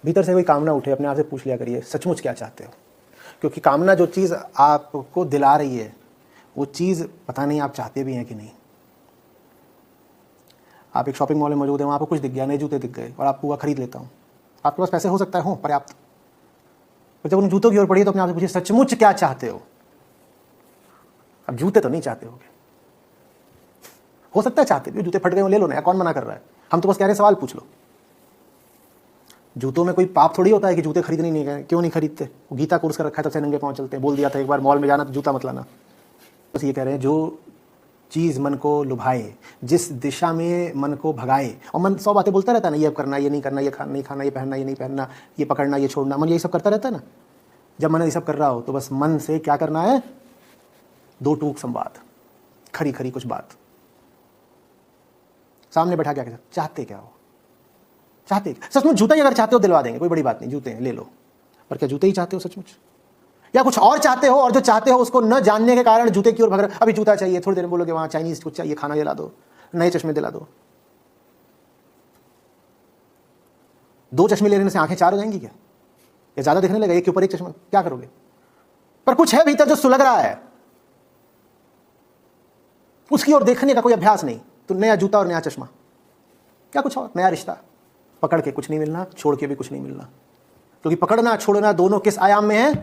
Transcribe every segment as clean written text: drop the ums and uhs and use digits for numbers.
भीतर से कोई कामना उठे, अपने आप से पूछ लिया करिए सचमुच क्या चाहते हो, क्योंकि कामना जो चीज़ आपको दिला रही है वो चीज़ पता नहीं आप चाहते भी हैं कि नहीं। आप एक शॉपिंग मॉल में मौजूद हैं, वहाँ आपको कुछ दिख गया, नए जूते दिख गए और आपको वह खरीद लेता हूँ। आपके पास पैसे हो सकता है हो पर्याप्त, पर जब उन जूतों की ओर पड़ी तो अपने आप से पूछिए सचमुच क्या चाहते हो। अब जूते तो नहीं चाहते हो सकता है चाहते भी, जूते फट गए ले लो नया, कौन मना कर रहा है। हम तो बस कह रहे हैं सवाल पूछ लो। जूतों में कोई पाप थोड़ी होता है कि जूते खरीदने नहीं गए, क्यों नहीं खरीदते। वो गीता कोर्स कर रखा है तब से नंगे पाँव चलते हैं। बोल दिया था एक बार मॉल में जाना तो जूता मत लाना। बस ये कह रहे हैं जो चीज़ मन को लुभाए, जिस दिशा में मन को भगाए, और मन 100 बातें बोलता रहता है ना, ये अब करना, ये नहीं करना, ये खाना नहीं खाना, ये पहनना, ये नहीं पहनना, ये पकड़ना, ये छोड़ना, मन यही सब करता रहता है ना। जब मन ये सब कर रहा हो तो बस मन से क्या करना है, दो टूक संवाद, खरी खरी कुछ बात सामने बैठा क्या कहते चाहते क्या हो, चाहते सचमुच जूता ही अगर चाहते हो दिलवा देंगे, कोई बड़ी बात नहीं, जूते हैं ले लो। पर क्या जूते ही चाहते हो सचमुच, या कुछ और चाहते हो, और जो चाहते हो उसको न जानने के कारण जूते की ओर भग रहे। अभी जूता चाहिए, थोड़ी देर में बोलोगे वहां चाइनीज कुछ चाहिए, खाना दिला दो, नए चश्मे दिला दो। 2 चश्मे लेने से आंखें 4 हो जाएंगी क्या, या ज्यादा दिखने लगा एक के ऊपर एक चश्मा, क्या करोगे। पर कुछ है भीतर जो सुलग रहा है, उसकी ओर देखने का कोई अभ्यास नहीं, तो नया जूता और नया चश्मा, क्या कुछ और नया रिश्ता, पकड़ के कुछ नहीं मिलना, छोड़ के भी कुछ नहीं मिलना। क्योंकि पकड़ना छोड़ना दोनों किस आयाम में है,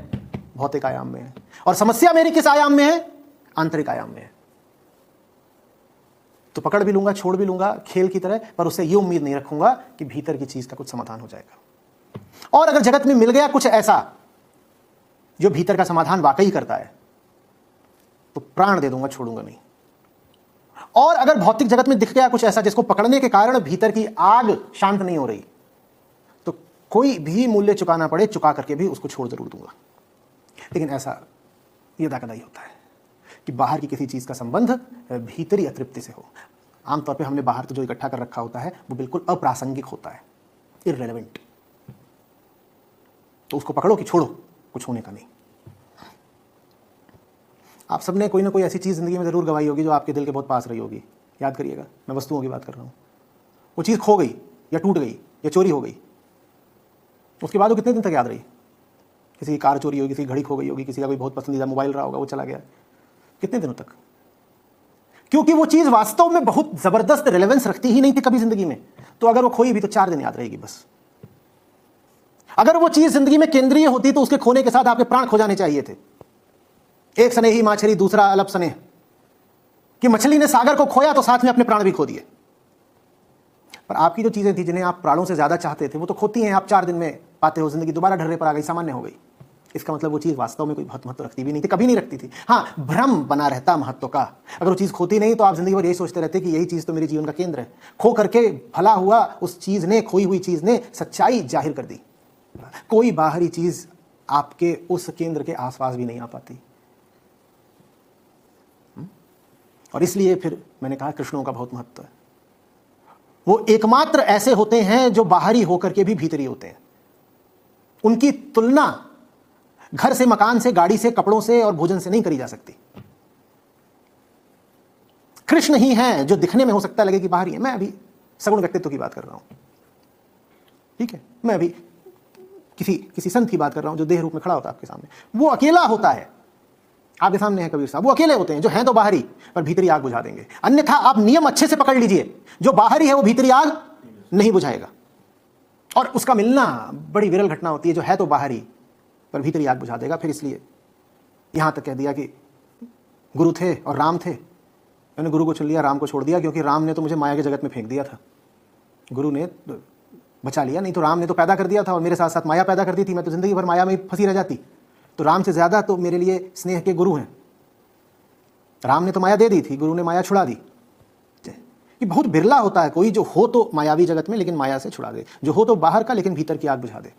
भौतिक आयाम में है। और समस्या मेरी किस आयाम में है, आंतरिक आयाम में है। तो पकड़ भी लूंगा, छोड़ भी लूंगा खेल की तरह, पर उससे यह उम्मीद नहीं रखूंगा कि भीतर की चीज का कुछ समाधान हो जाएगा। और अगर जगत में मिल गया कुछ ऐसा जो भीतर का समाधान वाकई करता है तो प्राण दे दूंगा, छोड़ूंगा नहीं। और अगर भौतिक जगत में दिख गया कुछ ऐसा जिसको पकड़ने के कारण भीतर की आग शांत नहीं हो रही, तो कोई भी मूल्य चुकाना पड़े, चुका करके भी उसको छोड़ जरूर दूंगा। लेकिन ऐसा यदाकदाई होता है कि बाहर की किसी चीज का संबंध भीतरी अतृप्ति से हो। आमतौर पे हमने बाहर तो जो इकट्ठा कर रखा होता है वो बिल्कुल अप्रासंगिक होता है, इररिलेवेंट। तो उसको पकड़ो कि छोड़ो, कुछ होने का नहीं। आप सबने कोई ना कोई ऐसी चीज जिंदगी में जरूर गवाई होगी जो आपके दिल के बहुत पास रही होगी। याद करिएगा, मैं वस्तुओं की बात कर रहा हूं। वो चीज खो गई या टूट गई या चोरी हो गई, उसके बाद वो कितने दिन तक याद रही। किसी की कार चोरी होगी, किसी की घड़ी खो गई होगी, किसी का कोई बहुत पसंदीदा मोबाइल रहा होगा, वो चला गया, कितने दिनों तक। क्योंकि वो चीज वास्तव में बहुत जबरदस्त रिलेवेंस रखती ही नहीं थी कभी जिंदगी में। तो अगर वो खोई भी तो 4 दिन याद रहेगी बस। अगर वो चीज जिंदगी में केंद्रीय होती तो उसके खोने के साथ आपके प्राण खो जाने चाहिए थे। एक स्नेही माछली दूसरा अलप स्नेह, कि मछली ने सागर को खोया तो साथ में अपने प्राण भी खो दिए। पर आपकी जो चीजें थी जिन्हें आप प्राणों से ज्यादा चाहते थे वो तो खोती हैं, आप 4 दिन में पाते हो, जिंदगी दोबारा ढर्रे पर आ गई, सामान्य हो गई। इसका मतलब वो चीज वास्तव में कोई बहुत महत्व रखती भी नहीं थी, कभी नहीं रखती थी। हाँ, भ्रम बना रहता महत्व का। अगर वो चीज खोती नहीं तो आप जिंदगी भर यही सोचते रहते कि यही चीज तो मेरे जीवन का केंद्र है। खो करके भला हुआ, उस चीज ने, खोई हुई चीज ने सच्चाई जाहिर कर दी। कोई बाहरी चीज आपके उस केंद्र के आसपास भी नहीं आ पाती। और इसलिए फिर मैंने कहा कृष्णों का बहुत महत्व है। वो एकमात्र ऐसे होते हैं जो बाहरी होकर के भी भीतरी होते हैं। उनकी तुलना घर से, मकान से, गाड़ी से, कपड़ों से और भोजन से नहीं करी जा सकती। कृष्ण ही हैं जो दिखने में हो सकता लगे कि बाहरी है। मैं अभी सगुण व्यक्तित्व की बात कर रहा हूं, ठीक है। मैं अभी किसी संत की बात कर रहा हूं जो देह रूप में खड़ा होता है आपके सामने। वो अकेला होता है, आपके सामने है कबीर साहब। वो अकेले होते हैं जो हैं तो बाहरी, पर भीतरी आग बुझा देंगे। अन्यथा आप नियम अच्छे से पकड़ लीजिए, जो बाहरी है वो भीतरी आग नहीं बुझाएगा। और उसका मिलना बड़ी विरल घटना होती है, जो है तो बाहरी पर भीतरी आग बुझा देगा। फिर इसलिए यहां तक कह दिया कि गुरु थे और राम थे, मैंने गुरु को चुन लिया, राम को छोड़ दिया, क्योंकि राम ने तो मुझे माया के जगत में फेंक दिया था, गुरु ने बचा लिया। नहीं तो राम ने तो पैदा कर दिया था और मेरे साथ साथ माया पैदा कर दी थी, मैं तो जिंदगी भर माया में फंसी रह जाती। तो राम से ज्यादा तो मेरे लिए स्नेह के गुरु हैं। राम ने तो माया दे दी थी, गुरु ने माया छुड़ा दी। ये बहुत बिरला होता है कोई जो हो तो मायावी जगत में लेकिन माया से छुड़ा दे, जो हो तो बाहर का लेकिन भीतर की आग बुझा दे।